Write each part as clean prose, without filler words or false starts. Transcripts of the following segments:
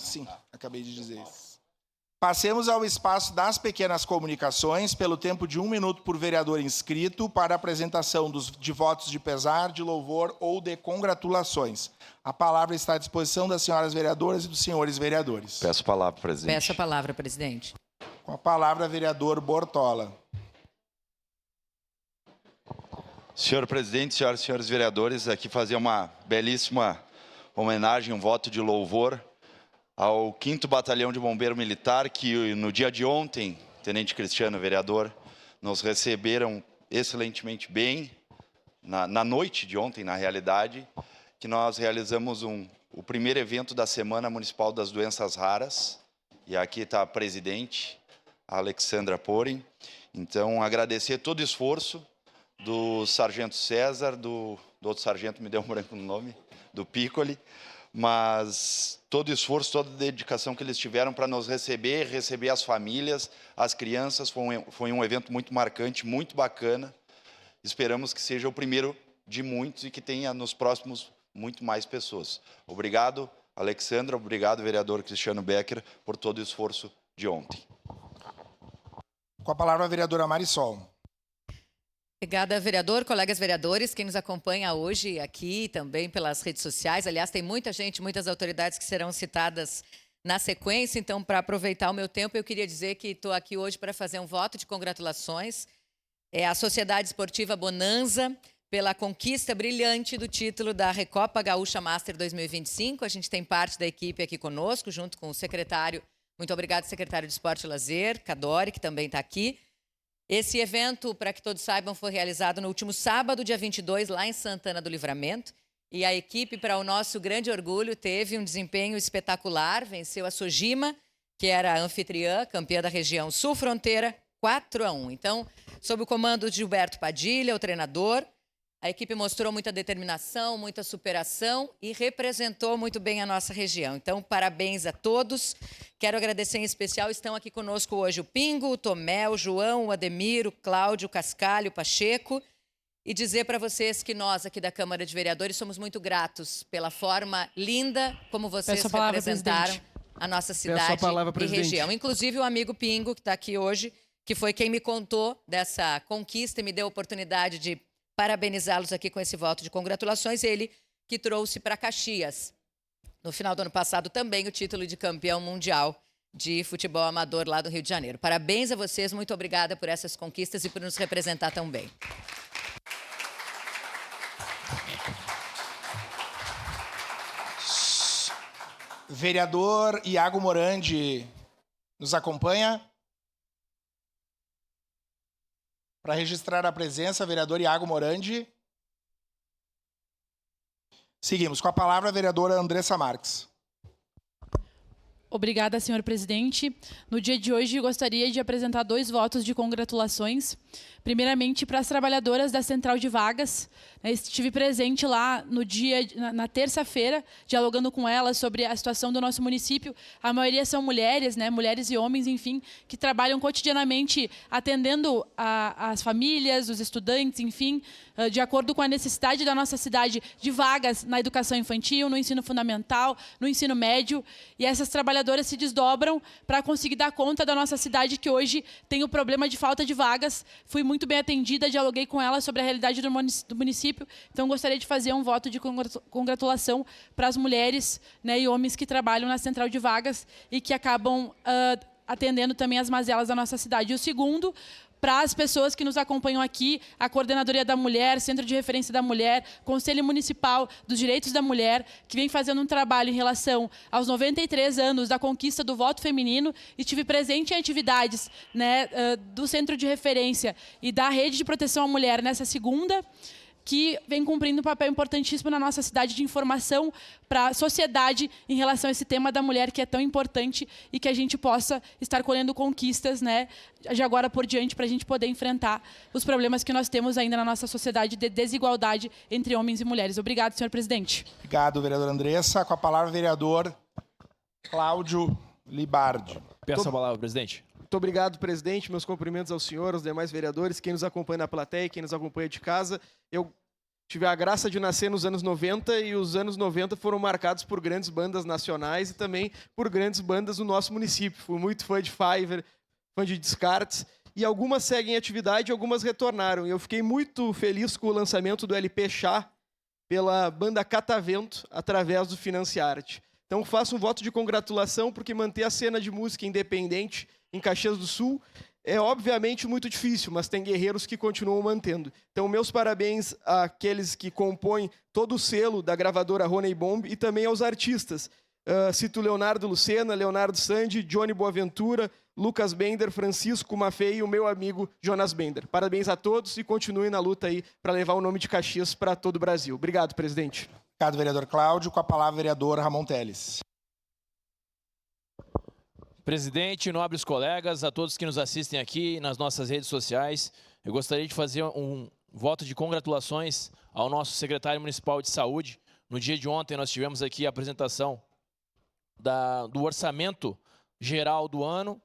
Sim, acabei de dizer isso. Passemos ao espaço das pequenas comunicações, pelo tempo de 1 minuto por vereador inscrito, para a apresentação de votos de pesar, de louvor ou de congratulações. A palavra está à disposição das senhoras vereadoras e dos senhores vereadores. Peço a palavra, presidente. Peço a palavra, presidente. Com a palavra, vereador Bortola. Senhor presidente, senhoras e senhores vereadores, aqui fazer uma belíssima homenagem, um voto de louvor ao 5º Batalhão de Bombeiro Militar, que no dia de ontem, Tenente Cristiano, vereador, nos receberam excelentemente bem, na noite de ontem, na realidade, que nós realizamos o primeiro evento da Semana Municipal das Doenças Raras, e aqui está a presidente, a Alexandra Porin. Então, agradecer todo o esforço do Sargento César, do outro sargento, me deu um branco no nome, do Piccoli, mas todo o esforço, toda a dedicação que eles tiveram para nos receber as famílias, as crianças, foi um evento muito marcante, muito bacana. Esperamos que seja o primeiro de muitos e que tenha nos próximos muito mais pessoas. Obrigado, Alexandra, obrigado, vereador Cristiano Becker, por todo o esforço de ontem. Com a palavra, a vereadora Marisol. Obrigada, vereador, colegas vereadores, quem nos acompanha hoje aqui também pelas redes sociais. Aliás, tem muita gente, muitas autoridades que serão citadas na sequência. Então, para aproveitar o meu tempo, eu queria dizer que estou aqui hoje para fazer um voto de congratulações à Sociedade Esportiva Bonanza pela conquista brilhante do título da Recopa Gaúcha Master 2025. A gente tem parte da equipe aqui conosco, junto com o secretário. Muito obrigado, secretário de Esporte e Lazer, Cadore, que também está aqui. Esse evento, para que todos saibam, foi realizado no último sábado, dia 22, lá em Santana do Livramento. E a equipe, para o nosso grande orgulho, teve um desempenho espetacular. Venceu a Sojima, que era a anfitriã, campeã da região Sul-Fronteira, 4-1. Então, sob o comando de Gilberto Padilha, o treinador, a equipe mostrou muita determinação, muita superação e representou muito bem a nossa região. Então, parabéns a todos. Quero agradecer em especial, estão aqui conosco hoje o Pingo, o Tomé, o João, o Ademir, o Cláudio, o Cascalho, o Pacheco. E dizer para vocês que nós aqui da Câmara de Vereadores somos muito gratos pela forma linda como vocês representaram a nossa cidade e região. Inclusive o amigo Pingo, que está aqui hoje, que foi quem me contou dessa conquista e me deu a oportunidade de parabenizá-los aqui com esse voto de congratulações. Ele que trouxe para Caxias, no final do ano passado, também o título de campeão mundial de futebol amador lá do Rio de Janeiro. Parabéns a vocês, muito obrigada por essas conquistas e por nos representar tão bem. Vereador Iago Morandi nos acompanha. Para registrar a presença, vereador Iago Morandi. Seguimos com a palavra a vereadora Andressa Marques. Obrigada, senhor presidente. No dia de hoje, gostaria de apresentar 2 votos de congratulações. Primeiramente, para as trabalhadoras da Central de Vagas. Estive presente lá no dia, na terça-feira, dialogando com elas sobre a situação do nosso município. A maioria são mulheres, mulheres e homens, enfim, que trabalham cotidianamente atendendo as famílias, os estudantes, enfim, de acordo com a necessidade da nossa cidade de vagas na educação infantil, no ensino fundamental, no ensino médio. E essas trabalhadoras se desdobram para conseguir dar conta da nossa cidade, que hoje tem o problema de falta de vagas. Fui muito bem atendida, dialoguei com ela sobre a realidade do município. Então, gostaria de fazer um voto de congratulação para as mulheres e homens que trabalham na Central de Vagas e que acabam atendendo também as mazelas da nossa cidade. E o segundo, para as pessoas que nos acompanham aqui, a Coordenadoria da Mulher, Centro de Referência da Mulher, Conselho Municipal dos Direitos da Mulher, que vem fazendo um trabalho em relação aos 93 anos da conquista do voto feminino. Estive presente em atividades do Centro de Referência e da Rede de Proteção à Mulher nessa segunda, que vem cumprindo um papel importantíssimo na nossa cidade de informação para a sociedade em relação a esse tema da mulher, que é tão importante, e que a gente possa estar colhendo conquistas de agora por diante, para a gente poder enfrentar os problemas que nós temos ainda na nossa sociedade de desigualdade entre homens e mulheres. Obrigado, senhor presidente. Obrigado, vereador Andressa. Com a palavra, vereador Cláudio Libardi. Peço a palavra, presidente. Muito obrigado, presidente. Meus cumprimentos ao senhor, aos demais vereadores, quem nos acompanha na plateia, quem nos acompanha de casa. Eu tive a graça de nascer nos anos 90 e os anos 90 foram marcados por grandes bandas nacionais e também por grandes bandas do nosso município. Fui muito fã de Fiverr, fã de Descartes, e algumas seguem em atividade e algumas retornaram. E eu fiquei muito feliz com o lançamento do LP Chá pela banda Catavento, através do Financiarte. Então faço um voto de congratulação, porque manter a cena de música independente em Caxias do Sul é obviamente muito difícil, mas tem guerreiros que continuam mantendo. Então, meus parabéns àqueles que compõem todo o selo da gravadora Rony Bomb e também aos artistas. Cito Leonardo Lucena, Leonardo Sandi, Johnny Boaventura, Lucas Bender, Francisco Maffei e o meu amigo Jonas Bender. Parabéns a todos e continuem na luta aí para levar o nome de Caxias para todo o Brasil. Obrigado, presidente. Obrigado, vereador Cláudio. Com a palavra, vereador Ramon Teles. Presidente, nobres colegas, a todos que nos assistem aqui nas nossas redes sociais, eu gostaria de fazer um voto de congratulações ao nosso secretário municipal de saúde. No dia de ontem nós tivemos aqui a apresentação do orçamento geral do ano.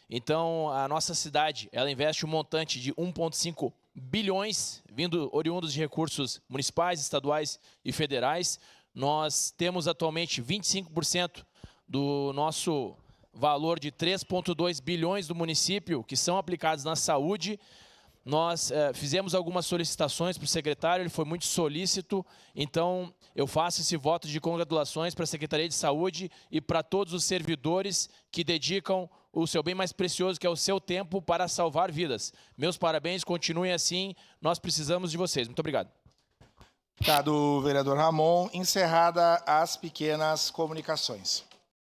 Então a nossa cidade, ela investe um montante de 1,5 bilhões, oriundos de recursos municipais, estaduais e federais. Nós temos atualmente 25% do nosso valor de 3,2 bilhões do município que são aplicados na saúde. Nós fizemos algumas solicitações para o secretário, ele foi muito solícito, então eu faço esse voto de congratulações para a Secretaria de Saúde e para todos os servidores que dedicam o seu bem mais precioso, que é o seu tempo, para salvar vidas. Meus parabéns, continuem assim, nós precisamos de vocês. Muito obrigado. Obrigado, vereador Ramon. Encerrada as pequenas comunicações.